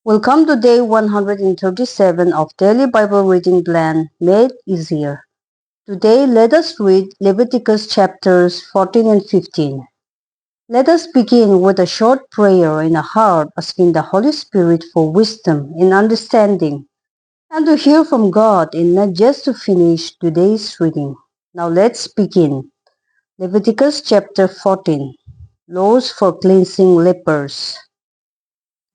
Welcome to day 137 of Daily Bible Reading Plan Made Easier. Today, let us read Leviticus chapters 14 and 15. Let us begin with a short prayer in our heart, asking the Holy Spirit for wisdom and understanding, and to hear from God and not just to finish today's reading. Now let's begin. Leviticus chapter 14. Laws for cleansing lepers.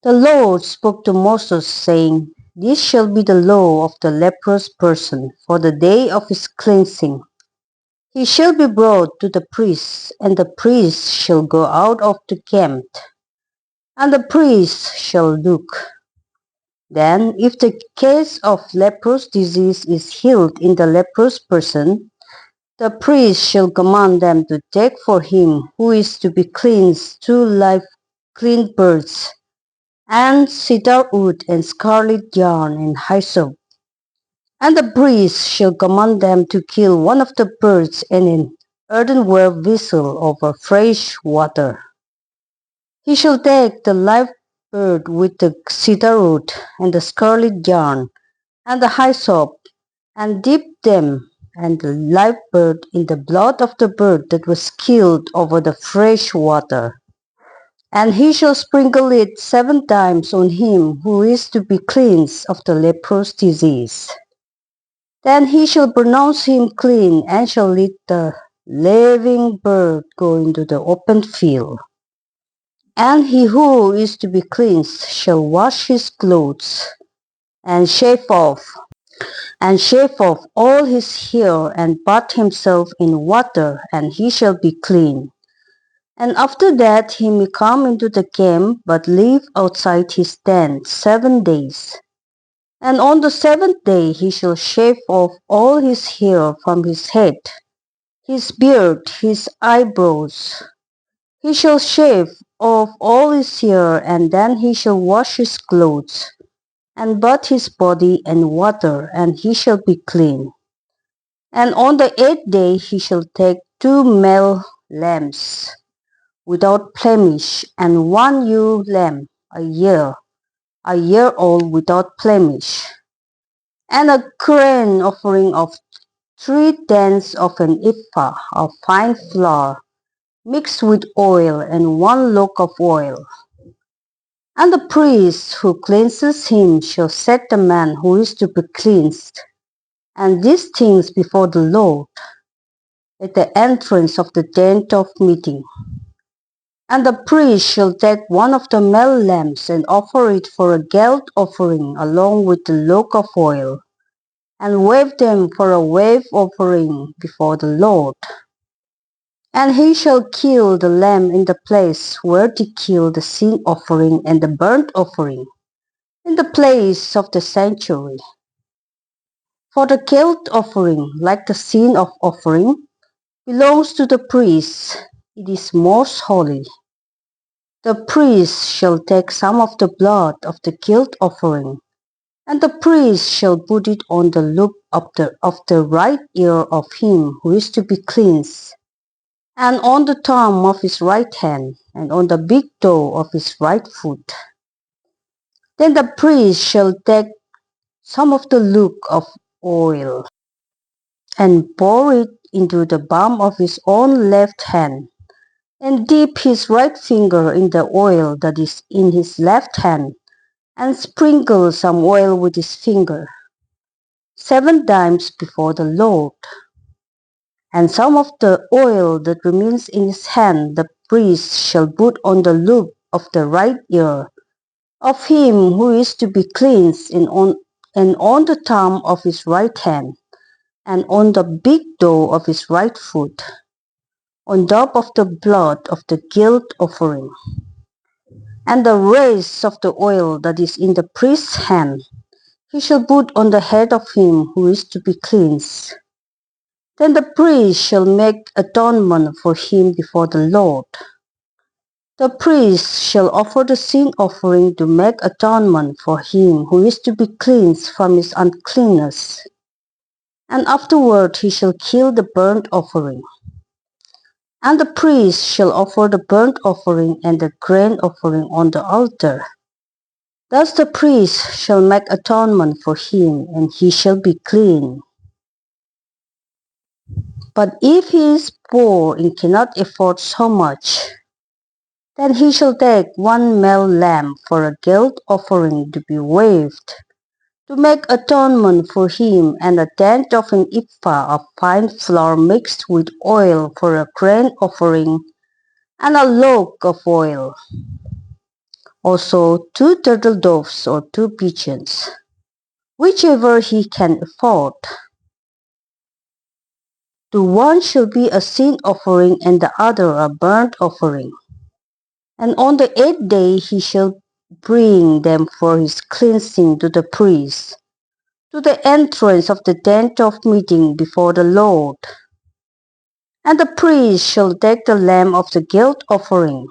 The Lord spoke to Moses, saying, This shall be the law of the leprous person for the day of his cleansing. He shall be brought to the priest, and the priest shall go out of the camp, and the priest shall look. Then, if the case of leprous disease is healed in the leprous person, the priest shall command them to take for him who is to be cleansed 2 live clean birds, and cedar wood, and scarlet yarn, and hyssop. And the priest shall command them to kill one of the birds in an earthenware vessel over fresh water. He shall take the live bird with the cedar wood, and the scarlet yarn, and the hyssop, and dip them and the live bird in the blood of the bird that was killed over the fresh water. And he shall sprinkle it 7 times on him who is to be cleansed of the leprous disease. Then he shall pronounce him clean, and shall let the living bird go into the open field. And he who is to be cleansed shall wash his clothes, and shave off all his hair, and bathe himself in water, and he shall be clean. And after that he may come into the camp, but live outside his tent 7 days. And on the 7th day he shall shave off all his hair from his head, his beard, his eyebrows. He shall shave off all his hair, and then he shall wash his clothes, and bathe his body in water, and he shall be clean. And on the 8th day he shall take 2 male lambs, without blemish, and 1 ewe lamb, a year old, without blemish, and a grain offering of 3/10 of an ephah of fine flour, mixed with oil, and 1 loaf of oil. And the priest who cleanses him shall set the man who is to be cleansed, and these things before the Lord, at the entrance of the tent of meeting. And the priest shall take one of the male lambs, and offer it for a guilt offering along with the loaf of oil, and wave them for a wave offering before the Lord. And he shall kill the lamb in the place where they kill the sin offering and the burnt offering, in the place of the sanctuary. For the guilt offering, like the sin of offering, belongs to the priest. It is most holy. The priest shall take some of the blood of the guilt offering, and the priest shall put it on the loop of the right ear of him who is to be cleansed, and on the thumb of his right hand, and on the big toe of his right foot. Then the priest shall take some of the loop of oil, and pour it into the palm of his own left hand, and dip his right finger in the oil that is in his left hand, and sprinkle some oil with his finger 7 times before the Lord. And some of the oil that remains in his hand the priest shall put on the loop of the right ear of him who is to be cleansed, and on the thumb of his right hand, and on the big toe of his right foot, on top of the blood of the guilt offering. And the rest of the oil that is in the priest's hand he shall put on the head of him who is to be cleansed. Then the priest shall make atonement for him before the Lord. The priest shall offer the sin offering to make atonement for him who is to be cleansed from his uncleanness. And afterward he shall kill the burnt offering. And the priest shall offer the burnt offering and the grain offering on the altar. Thus the priest shall make atonement for him, and he shall be clean. But if he is poor and cannot afford so much, then he shall take one male lamb for a guilt offering to be waved, to make atonement for him, and a tenth of an ephah of fine flour mixed with oil for a grain offering, and a log of oil. Also 2 turtle doves or 2 pigeons, whichever he can afford. The one shall be a sin offering and the other a burnt offering. And on the 8th day he shall bring them for his cleansing to the priest, to the entrance of the tent of meeting before the Lord. And the priest shall take the lamb of the guilt offering,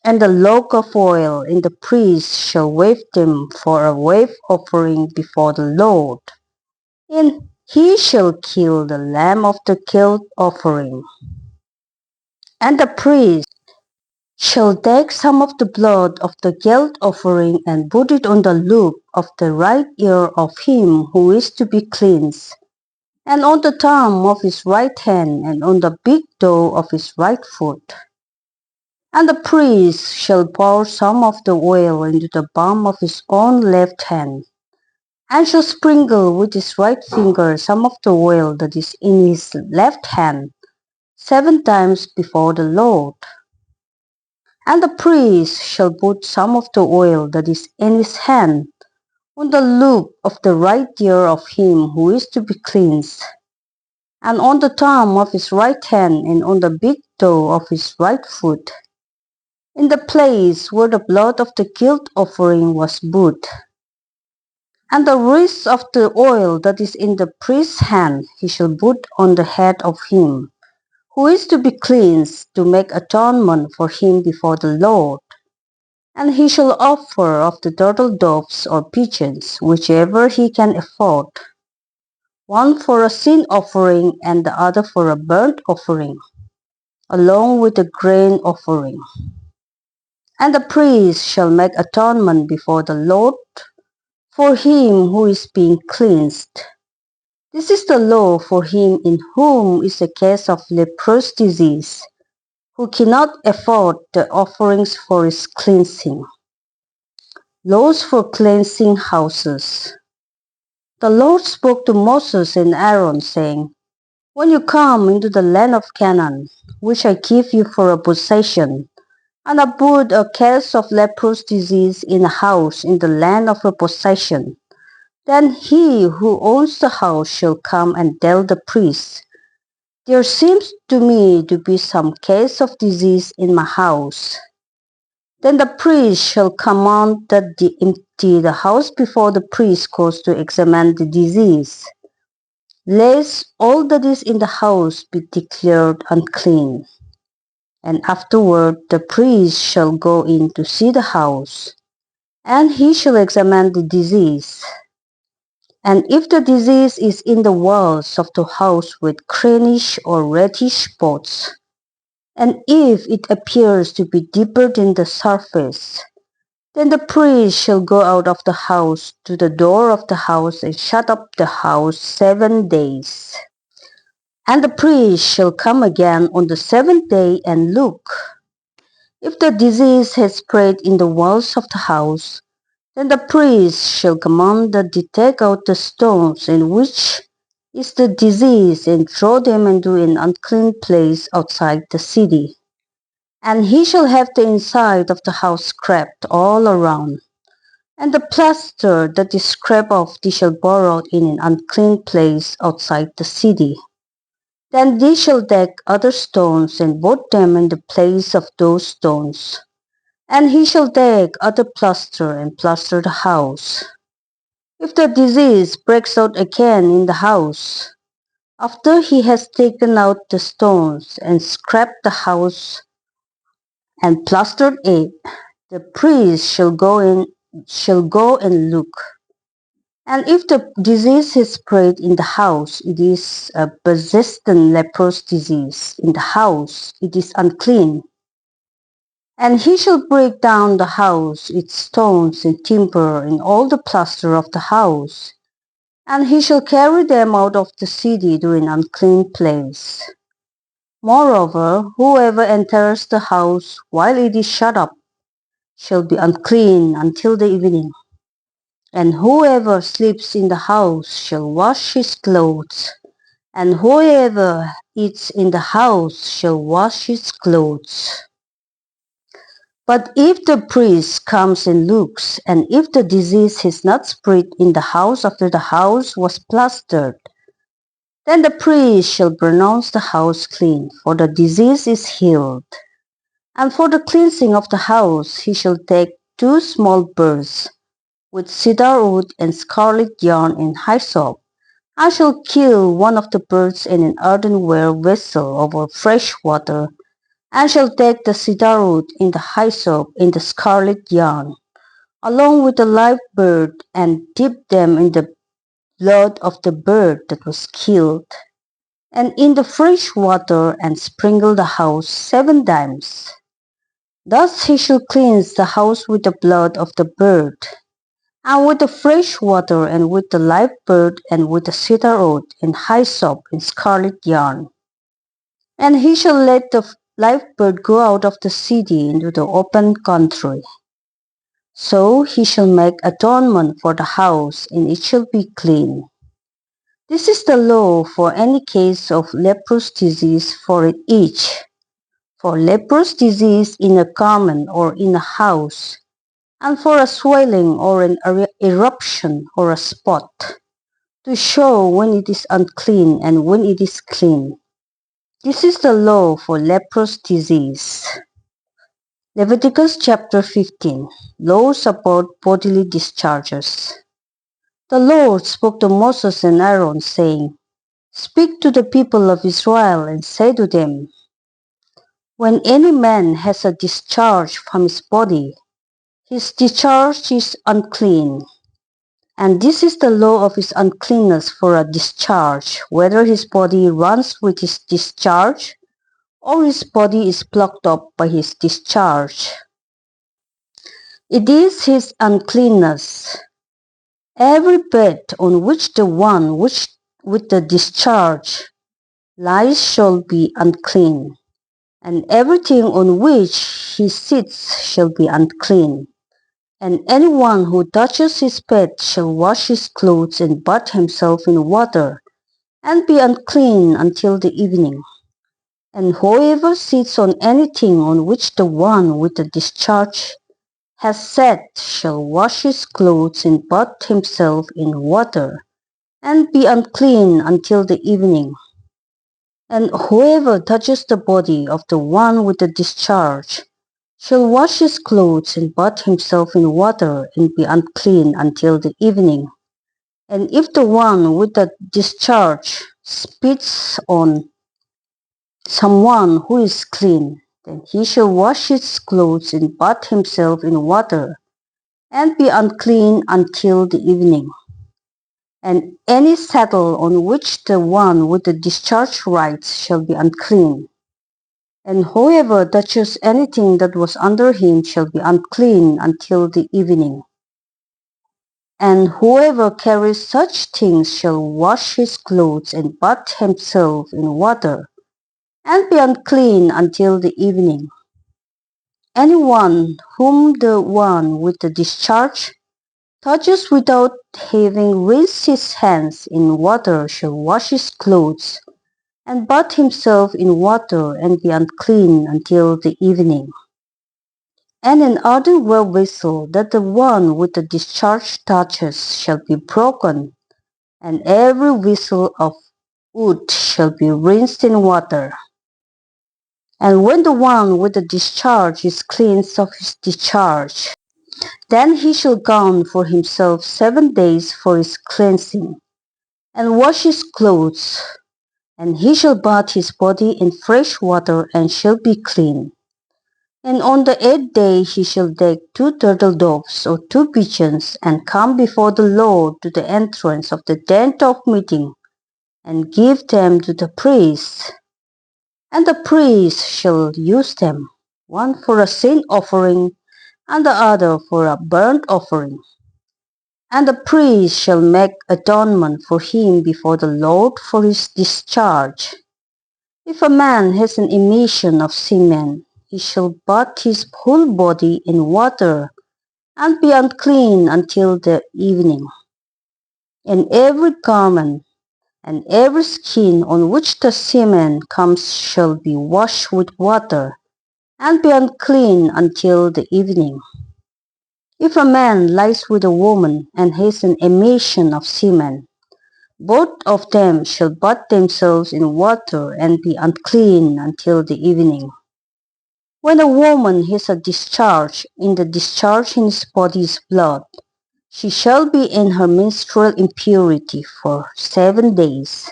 and the log of oil, and the priest shall wave them for a wave offering before the Lord. And he shall kill the lamb of the guilt offering. And the priest shall take some of the blood of the guilt offering and put it on the loop of the right ear of him who is to be cleansed, and on the thumb of his right hand, and on the big toe of his right foot. And the priest shall pour some of the oil into the palm of his own left hand, and shall sprinkle with his right finger some of the oil that is in his left hand 7 times before the Lord. And the priest shall put some of the oil that is in his hand on the loop of the right ear of him who is to be cleansed, and on the thumb of his right hand, and on the big toe of his right foot, in the place where the blood of the guilt offering was put. And the rest of the oil that is in the priest's hand he shall put on the head of him who is to be cleansed, to make atonement for him before the Lord. And he shall offer of the turtle doves or pigeons, whichever he can afford, one for a sin offering and the other for a burnt offering, along with the grain offering. And the priest shall make atonement before the Lord for him who is being cleansed. This is the law for him in whom is a case of leprous disease, who cannot afford the offerings for his cleansing. Laws for cleansing houses. The Lord spoke to Moses and Aaron, saying, When you come into the land of Canaan, which I give you for a possession, and I put a case of leprous disease in a house in the land of a possession, then he who owns the house shall come and tell the priest, There seems to me to be some case of disease in my house. Then the priest shall command that they empty the house before the priest goes to examine the disease, lest all that is in the house be declared unclean. And afterward the priest shall go in to see the house, and he shall examine the disease. And if the disease is in the walls of the house with greenish or reddish spots, and if it appears to be deeper than the surface, then the priest shall go out of the house to the door of the house and shut up the house 7 days. And the priest shall come again on the 7th day and look. If the disease has spread in the walls of the house, then the priest shall command that they take out the stones in which is the disease and throw them into an unclean place outside the city. And he shall have the inside of the house scraped all around, and the plaster that is scraped off they shall pour out in an unclean place outside the city. Then they shall take other stones and put them in the place of those stones. And he shall take other plaster and plaster the house. If the disease breaks out again in the house, after he has taken out the stones and scraped the house and plastered it, the priest shall go and look. And if the disease is spread in the house, it is a persistent leprous disease in the house, it is unclean. And he shall break down the house, its stones and timber, and all the plaster of the house. And he shall carry them out of the city to an unclean place. Moreover, whoever enters the house while it is shut up shall be unclean until the evening. And whoever sleeps in the house shall wash his clothes, and whoever eats in the house shall wash his clothes. But if the priest comes and looks, and if the disease is not spread in the house after the house was plastered, then the priest shall pronounce the house clean, for the disease is healed. And for the cleansing of the house he shall take 2 small birds, with cedar wood and scarlet yarn and hyssop. I shall kill one of the birds in an earthenware vessel over fresh water, and shall take the cedar wood in the hyssop in the scarlet yarn, along with the live bird, and dip them in the blood of the bird that was killed, and in the fresh water, and sprinkle the house 7 times. Thus he shall cleanse the house with the blood of the bird, and with the fresh water, and with the live bird, and with the cedar wood, and hyssop, and scarlet yarn. And he shall let the live bird go out of the city into the open country. So he shall make atonement for the house, and it shall be clean. This is the law for any case of leprous disease for each. For leprous disease in a garment or in a house, and for a swelling or an eruption or a spot, to show when it is unclean and when it is clean. This is the law for leprous disease. Leviticus chapter 15. Laws about bodily discharges. The Lord spoke to Moses and Aaron, saying, Speak to the people of Israel and say to them, When any man has a discharge from his body, his discharge is unclean. And this is the law of his uncleanness for a discharge, whether his body runs with his discharge, or his body is plucked up by his discharge. It is his uncleanness. Every bed on which the one which with the discharge lies shall be unclean, and everything on which he sits shall be unclean. And anyone who touches his bed shall wash his clothes and bathe himself in water, and be unclean until the evening. And whoever sits on anything on which the one with the discharge has sat shall wash his clothes and bathe himself in water, and be unclean until the evening. And whoever touches the body of the one with the discharge shall wash his clothes and bathe himself in water, and be unclean until the evening. And if the one with the discharge spits on someone who is clean, then he shall wash his clothes and bathe himself in water, and be unclean until the evening. And any saddle on which the one with the discharge rides shall be unclean. And whoever touches anything that was under him shall be unclean until the evening. And whoever carries such things shall wash his clothes and bathe himself in water, and be unclean until the evening. Anyone whom the one with the discharge touches without having rinsed his hands in water shall wash his clothes, and bathe himself in water, and be unclean until the evening. And an earthenware vessel that the one with the discharge touches shall be broken, and every vessel of wood shall be rinsed in water. And when the one with the discharge is cleansed of his discharge, then he shall count for himself 7 days for his cleansing, and wash his clothes, and he shall bathe his body in fresh water, and shall be clean. And on the 8th day he shall take 2 turtle doves or 2 pigeons, and come before the Lord to the entrance of the tent of meeting, and give them to the priest. And the priest shall use them. one for a sin offering, and the other for a burnt offering. And the priest shall make atonement for him before the Lord for his discharge. If a man has an emission of semen, he shall bathe his whole body in water, and be unclean until the evening. And every garment and every skin on which the semen comes shall be washed with water, and be unclean until the evening. If a man lies with a woman and has an emission of semen, both of them shall bathe themselves in water and be unclean until the evening. When a woman has a discharge, in the discharge in his body is blood, she shall be in her menstrual impurity for 7 days,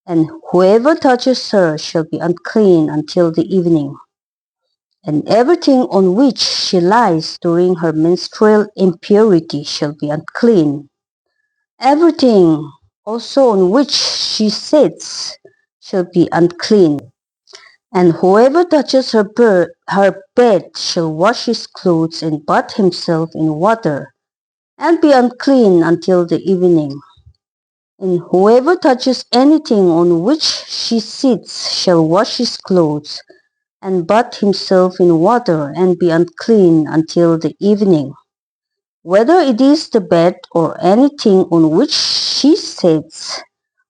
and whoever touches her shall be unclean until the evening. And everything on which she lies during her menstrual impurity shall be unclean. Everything also on which she sits shall be unclean. And whoever touches her bed shall wash his clothes and bathe himself in water, and be unclean until the evening. And whoever touches anything on which she sits shall wash his clothes, and bathe himself in water, and be unclean until the evening. Whether it is the bed or anything on which she sits,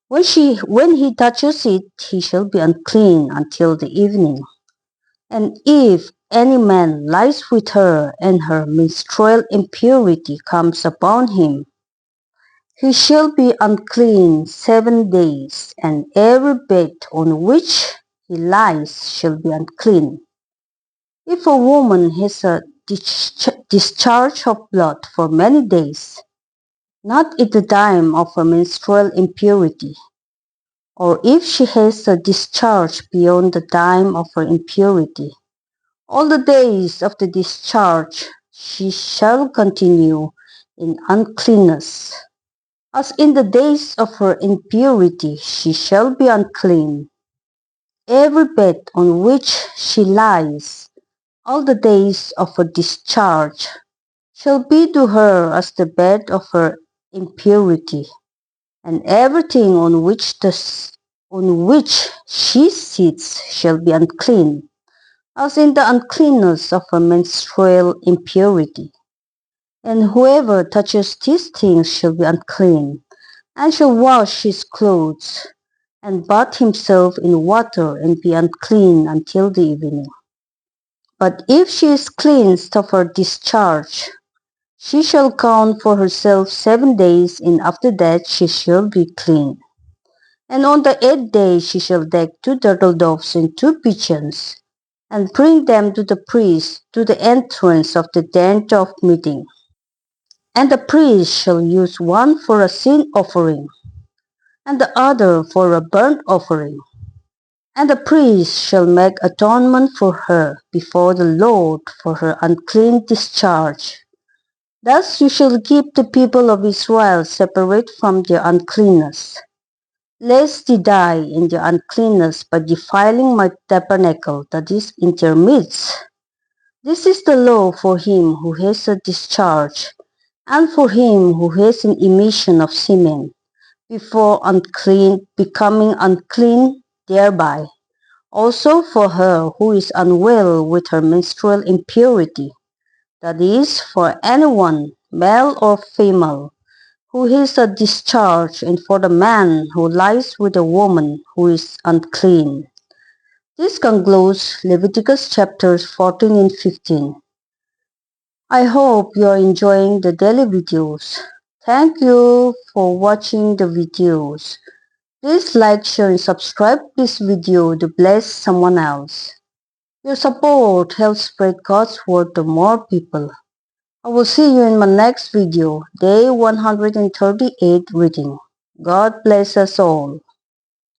when he touches it, he shall be unclean until the evening. And if any man lies with her, and her menstrual impurity comes upon him, he shall be unclean 7 days, and every bed on which he lies shall be unclean. If a woman has a discharge of blood for many days, not at the time of her menstrual impurity, or if she has a discharge beyond the time of her impurity, all the days of the discharge she shall continue in uncleanness. As in the days of her impurity she shall be unclean. Every bed on which she lies, all the days of her discharge, shall be to her as the bed of her impurity, and everything on which she sits shall be unclean, as in the uncleanness of her menstrual impurity. And whoever touches these things shall be unclean, and shall wash his clothes, and bathe himself in water, and be unclean until the evening. But if she is cleansed of her discharge, she shall count for herself 7 days, and after that she shall be clean. And on the 8th day she shall take 2 turtle doves and 2 pigeons, and bring them to the priest to the entrance of the tent of meeting. And the priest shall use one for a sin offering, and the other for a burnt offering. And the priest shall make atonement for her before the Lord for her unclean discharge. Thus you shall keep the people of Israel separate from their uncleanness, lest they die in their uncleanness by defiling my tabernacle that is in their midst. This is the law for him who has a discharge, and for him who has an emission of semen, becoming unclean thereby. Also for her who is unwell with her menstrual impurity, that is, for anyone, male or female, who has a discharge, and for the man who lies with a woman who is unclean. This concludes Leviticus chapters 14 and 15. I hope you are enjoying the daily videos. Thank you for watching the videos. Please like, share, and subscribe this video to bless someone else. Your support helps spread God's word to more people. I will see you in my next video, day 138 reading. God bless us all.